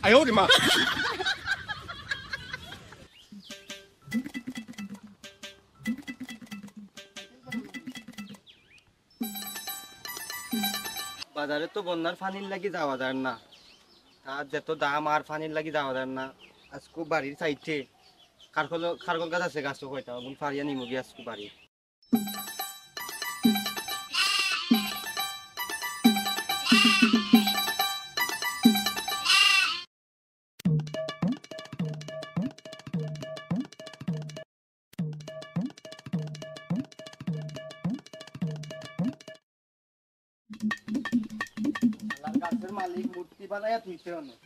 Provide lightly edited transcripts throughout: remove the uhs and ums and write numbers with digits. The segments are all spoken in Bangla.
哎呦我的妈বাজারে তো বন্যার পানির লাগি যাওয়া যায় না, তার যত দাম আর পানির লাগি যাওয়া যায় না। আজকে বাড়ির সাইডে খারকল গাছ আছে, গাছও কয়টা ওগুন ফারিয়া নিমু গিয়ে আজকে বাড়ি। গাছের মালিক মূর্তি বানাইয়া তুইছে অনেক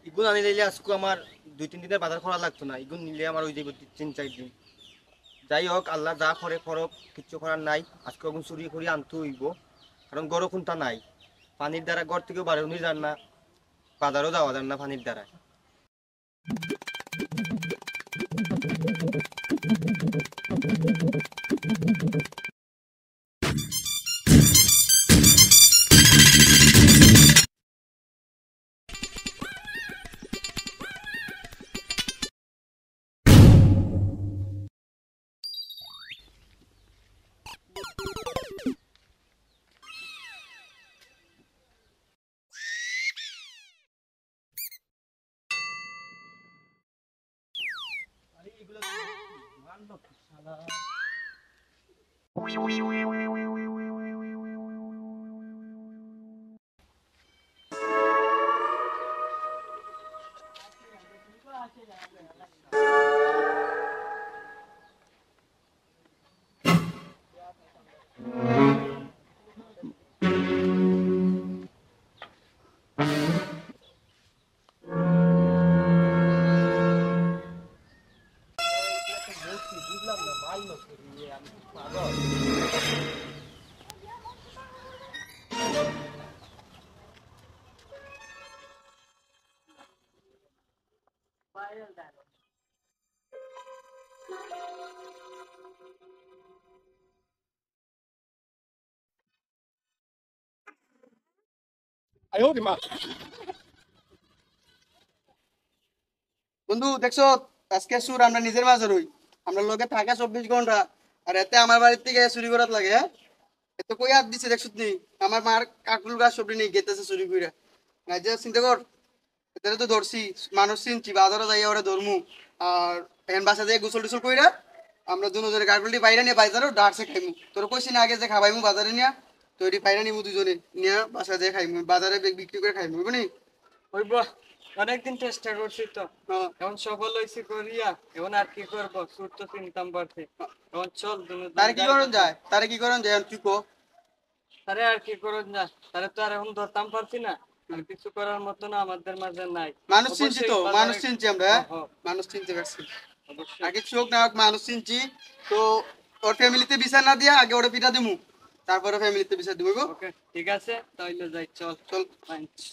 ইগুন আনি নিলে আজকে আমার 2-3 দিনের বাজার করা লাগতো না, ইগুন নিলে আমার ওই যাইব 3-4 দিন। যাই হোক, আল্লাহ যা করে করক, কিচ্ছু করার নাই। আজকে ওগুন চুরি করে আনতে হইব, কারণ গড় কোনটা নাই। পানির দ্বারা ঘর থেকেও বাড়ি যান না, বাজারও যাওয়া যান না পানির দ্বারা।哎呦我的妈 বন্ধু দেখছো, আজকে সুর আমরা নিজের মাঝে রই। আমরা লোকে থাকে 24 ঘন্টা, আর এতে আমার বাড়ির থেকে চুরি করার লাগে। হ্যাঁ, এত কই হাত দিছে দেখছো নি? আমার মার কাকুল গাছ সবজি নেই গেতেছে চুরি করে। না যে চিন্তা কর, এটা তো ধরছি, মানুষ চিনছি, বাজারে যাই ওরা ধরমু। আর এখন বাসা দিয়ে গোসল টোসল কইরা আমরা দুজনে কাকুলটি বাইরে নিয়ে বাজারও ডাকছে খাইমু। তোর কইছি না আগে যে খাবাইমু বাজারে নিয়ে, তো এটি বাইরে নিমু দুজনে নিয়ে বাসা দিয়ে খাইমু, বাজারে বিক্রি করে খাইমু বুঝলি? হইব। অনেকদিন চেষ্টা করছি তো, হ্যাঁ। এখন সফল হয়েছি করিয়া, এখন আর কি করবো, সুর তো চিনতাম পারছি। এখন চল তারে কি করণ যায়, তারে কি করণ যায় তুই কো? তারে আর কি করুন না, তারে তো আর এখন ধরতাম পারছি না, আর কিছু করার মতো না আমাদের মাঝে নাই। মানুষ চিনছি অবশ্যই তো, বাজারে- মানুষ চিনছি আমরা, হ্যাঁ? হ্যাঁ, মানুষ চিনতে পারছি। অবশ্যই। আগে চোখ না হোক, মানুষ চিনছি তো। ওর ফ্যামিলিতে বিচার না দিয়া আগে ওরা পিঠা দিমু, তারপরে ফ্যামিলিতে বিচার দিব। ওকে, ঠিক আছে, তাইলে যাই, চল চল। Thanks.